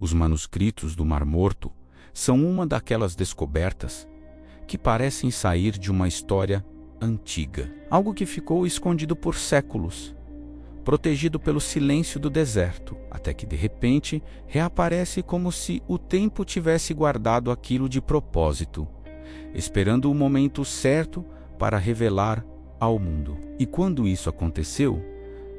Os manuscritos do Mar Morto são uma daquelas descobertas que parecem sair de uma história antiga. Algo que ficou escondido por séculos, protegido pelo silêncio do deserto, até que de repente reaparece como se o tempo tivesse guardado aquilo de propósito, esperando o momento certo para revelar ao mundo. E quando isso aconteceu,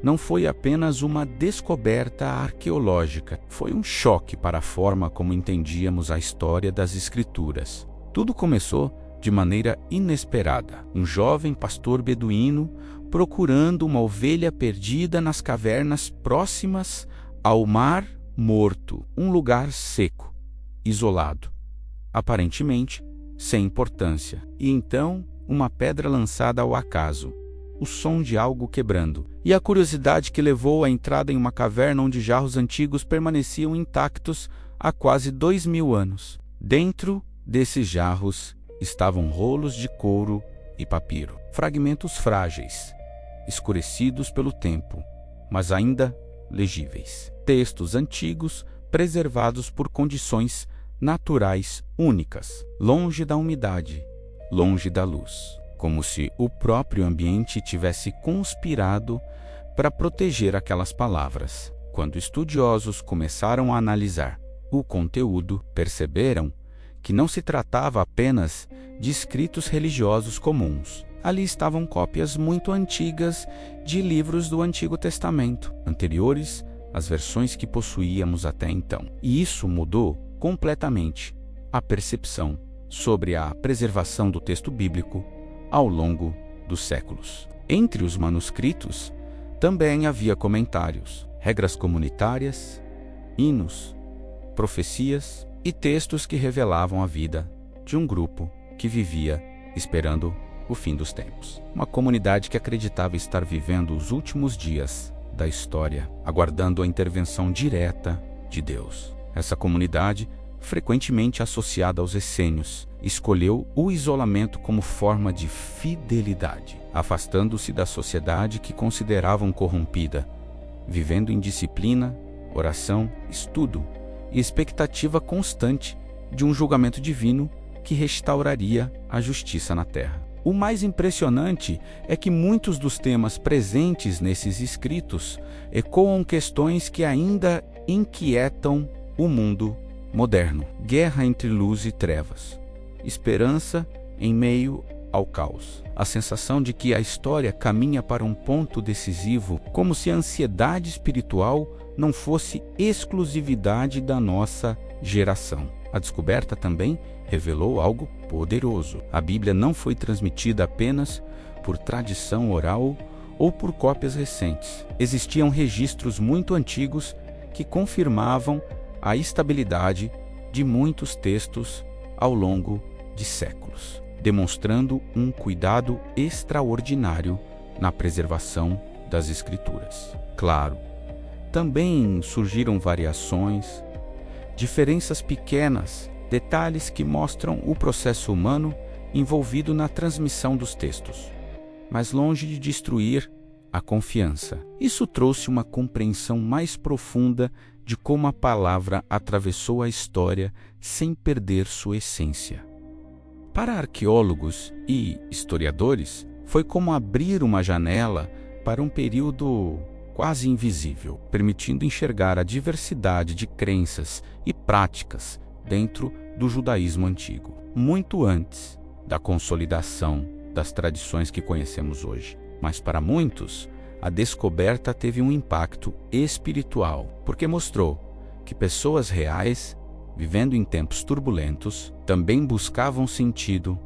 não foi apenas uma descoberta arqueológica, foi um choque para a forma como entendíamos a história das Escrituras. Tudo começou de maneira inesperada. Um jovem pastor beduíno procurando uma ovelha perdida nas cavernas próximas ao Mar Morto, um lugar seco, isolado, aparentemente sem importância. E então, uma pedra lançada ao acaso, o som de algo quebrando, e a curiosidade que levou à entrada em uma caverna onde jarros antigos permaneciam intactos há quase 2000 anos. Dentro desses jarros estavam rolos de couro e papiro, fragmentos frágeis, escurecidos pelo tempo, mas ainda legíveis. Textos antigos preservados por condições naturais únicas, longe da umidade, longe da luz, como se o próprio ambiente tivesse conspirado para proteger aquelas palavras. Quando estudiosos começaram a analisar o conteúdo, perceberam que não se tratava apenas de escritos religiosos comuns. Ali estavam cópias muito antigas de livros do Antigo Testamento, anteriores às versões que possuíamos até então. E isso mudou completamente a percepção sobre a preservação do texto bíblico ao longo dos séculos. Entre os manuscritos, também havia comentários, regras comunitárias, hinos, profecias e textos que revelavam a vida de um grupo que vivia esperando o fim dos tempos. Uma comunidade que acreditava estar vivendo os últimos dias da história, aguardando a intervenção direta de Deus. Essa comunidade, frequentemente associada aos essênios, escolheu o isolamento como forma de fidelidade, afastando-se da sociedade que consideravam corrompida, vivendo em disciplina, oração, estudo e expectativa constante de um julgamento divino que restauraria a justiça na terra. O mais impressionante é que muitos dos temas presentes nesses escritos ecoam questões que ainda inquietam o mundo moderno. Guerra entre luz e trevas, esperança em meio ao caos, a sensação de que a história caminha para um ponto decisivo, como se a ansiedade espiritual não fosse exclusividade da nossa geração. A descoberta também revelou algo poderoso. A Bíblia não foi transmitida apenas por tradição oral ou por cópias recentes. Existiam registros muito antigos que confirmavam a estabilidade de muitos textos ao longo de séculos, demonstrando um cuidado extraordinário na preservação das Escrituras. Claro, também surgiram variações, diferenças pequenas, detalhes que mostram o processo humano envolvido na transmissão dos textos, mas longe de destruir a confiança. Isso trouxe uma compreensão mais profunda de como a palavra atravessou a história sem perder sua essência. Para arqueólogos e historiadores, foi como abrir uma janela para um período quase invisível, permitindo enxergar a diversidade de crenças e práticas dentro do judaísmo antigo, muito antes da consolidação das tradições que conhecemos hoje. Mas para muitos, a descoberta teve um impacto espiritual, porque mostrou que pessoas reais, vivendo em tempos turbulentos, também buscavam sentido,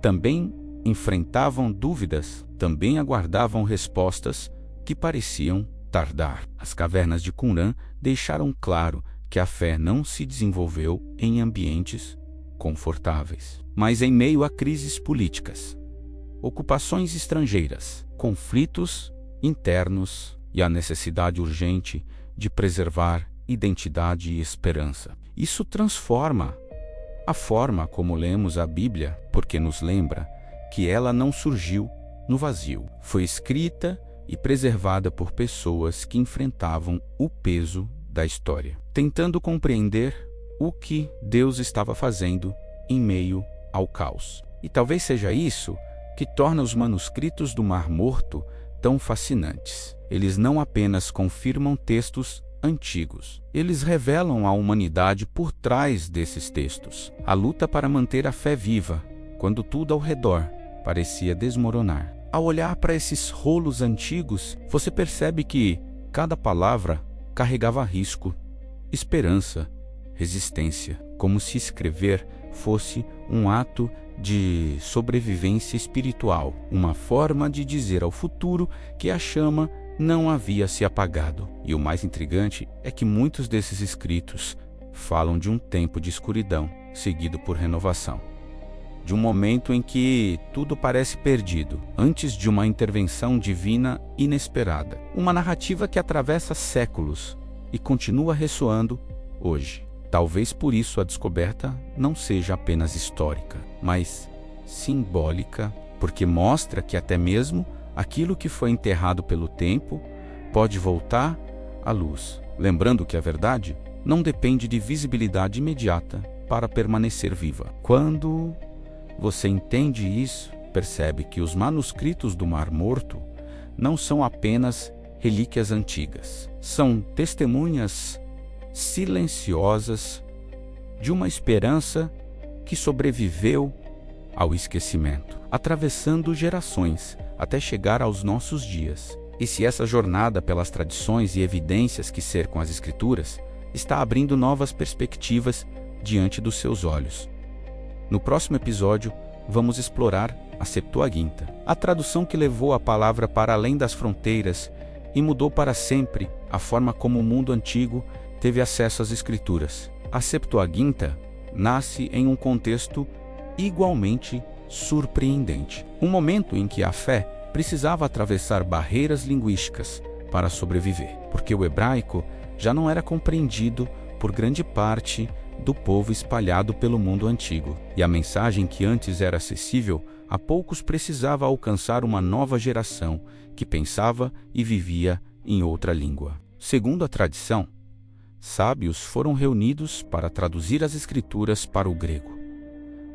também enfrentavam dúvidas, também aguardavam respostas que pareciam tardar. As cavernas de Qumran deixaram claro que a fé não se desenvolveu em ambientes confortáveis, mas em meio a crises políticas, ocupações estrangeiras, conflitos internos e a necessidade urgente de preservar identidade e esperança. Isso transforma a forma como lemos a Bíblia, porque nos lembra que ela não surgiu no vazio. Foi escrita e preservada por pessoas que enfrentavam o peso da história. tentando compreender o que Deus estava fazendo em meio ao caos. E talvez seja isso que torna os manuscritos do Mar Morto tão fascinantes. Eles não apenas confirmam textos antigos, eles revelam a humanidade por trás desses textos. A luta para manter a fé viva, quando tudo ao redor parecia desmoronar. Ao olhar para esses rolos antigos, você percebe que cada palavra carregava risco, esperança, resistência, como se escrever fosse um ato de sobrevivência espiritual, uma forma de dizer ao futuro que a chama não havia se apagado. E o mais intrigante é que muitos desses escritos falam de um tempo de escuridão, seguido por renovação. De um momento em que tudo parece perdido, antes de uma intervenção divina inesperada. Uma narrativa que atravessa séculos e continua ressoando hoje. Talvez por isso a descoberta não seja apenas histórica, mas simbólica, porque mostra que até mesmo aquilo que foi enterrado pelo tempo pode voltar à luz. Lembrando que a verdade não depende de visibilidade imediata para permanecer viva. Quando você entende isso, percebe que os manuscritos do Mar Morto não são apenas relíquias antigas. São testemunhas silenciosas de uma esperança que sobreviveu ao esquecimento, atravessando gerações até chegar aos nossos dias. E se essa jornada pelas tradições e evidências que cercam as Escrituras está abrindo novas perspectivas diante dos seus olhos. No próximo episódio, vamos explorar a Septuaginta, a tradução que levou a palavra para além das fronteiras e mudou para sempre a forma como o mundo antigo teve acesso às Escrituras. A Septuaginta nasce em um contexto igualmente surpreendente. Um momento em que a fé precisava atravessar barreiras linguísticas para sobreviver, porque o hebraico já não era compreendido por grande parte do povo espalhado pelo mundo antigo. E a mensagem que antes era acessível a poucos precisava alcançar uma nova geração que pensava e vivia em outra língua. Segundo a tradição, sábios foram reunidos para traduzir as Escrituras para o grego,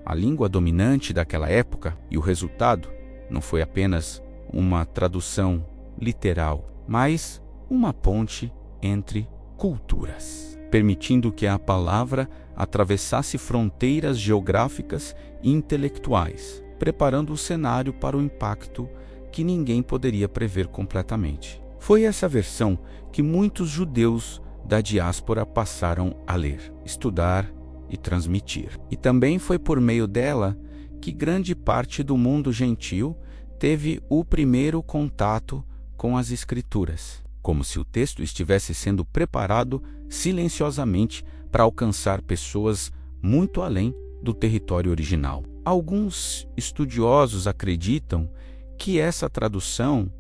a língua dominante daquela época, e o resultado não foi apenas uma tradução literal, mas uma ponte entre culturas, permitindo que a palavra atravessasse fronteiras geográficas e intelectuais, preparando o cenário para o impacto que ninguém poderia prever completamente. Foi essa versão que muitos judeus da diáspora passaram a ler, estudar e transmitir. E também foi por meio dela que grande parte do mundo gentil teve o primeiro contato com as Escrituras, como se o texto estivesse sendo preparado silenciosamente para alcançar pessoas muito além do território original. Alguns estudiosos acreditam que essa tradução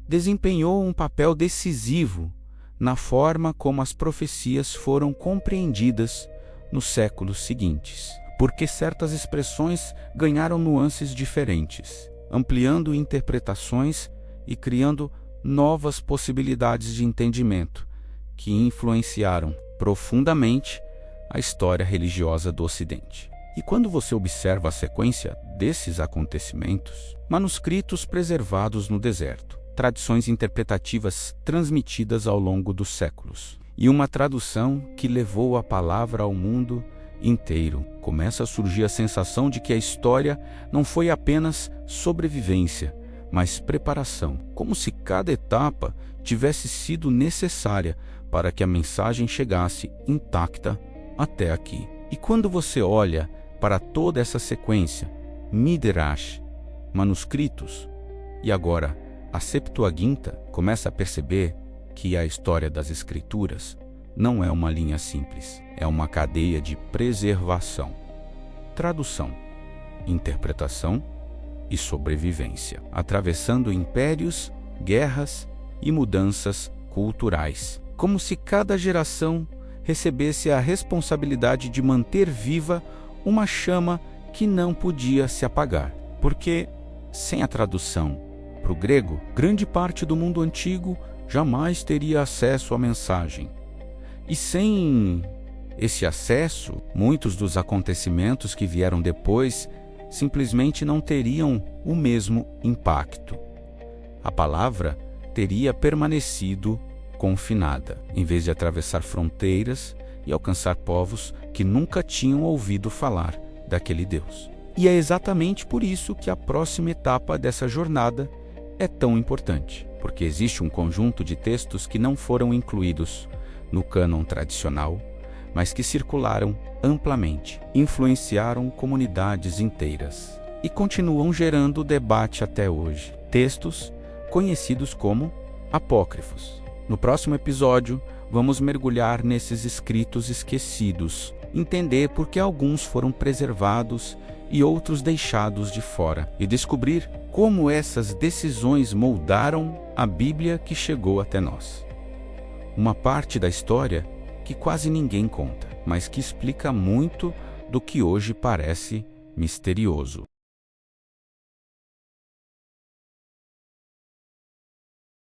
desempenhou um papel decisivo na forma como as profecias foram compreendidas nos séculos seguintes, porque certas expressões ganharam nuances diferentes, ampliando interpretações e criando novas possibilidades de entendimento que influenciaram profundamente a história religiosa do Ocidente. E quando você observa a sequência desses acontecimentos, manuscritos preservados no deserto, tradições interpretativas transmitidas ao longo dos séculos, e uma tradução que levou a palavra ao mundo inteiro, começa a surgir a sensação de que a história não foi apenas sobrevivência, mas preparação, como se cada etapa tivesse sido necessária para que a mensagem chegasse intacta até aqui. E quando você olha para toda essa sequência, Midrash, manuscritos, e agora a Septuaginta, começa a perceber que a história das Escrituras não é uma linha simples, é uma cadeia de preservação, tradução, interpretação e sobrevivência, atravessando impérios, guerras e mudanças culturais, como se cada geração recebesse a responsabilidade de manter viva uma chama que não podia se apagar, porque sem a tradução para o grego, grande parte do mundo antigo jamais teria acesso à mensagem. E sem esse acesso, muitos dos acontecimentos que vieram depois simplesmente não teriam o mesmo impacto. A palavra teria permanecido confinada, em vez de atravessar fronteiras e alcançar povos que nunca tinham ouvido falar daquele Deus. E é exatamente por isso que a próxima etapa dessa jornada é tão importante, porque existe um conjunto de textos que não foram incluídos no cânon tradicional, mas que circularam amplamente, influenciaram comunidades inteiras e continuam gerando debate até hoje. Textos conhecidos como apócrifos. No próximo episódio, vamos mergulhar nesses escritos esquecidos, entender por que alguns foram preservados e outros deixados de fora, e descobrir como essas decisões moldaram a Bíblia que chegou até nós. Uma parte da história que quase ninguém conta, mas que explica muito do que hoje parece misterioso.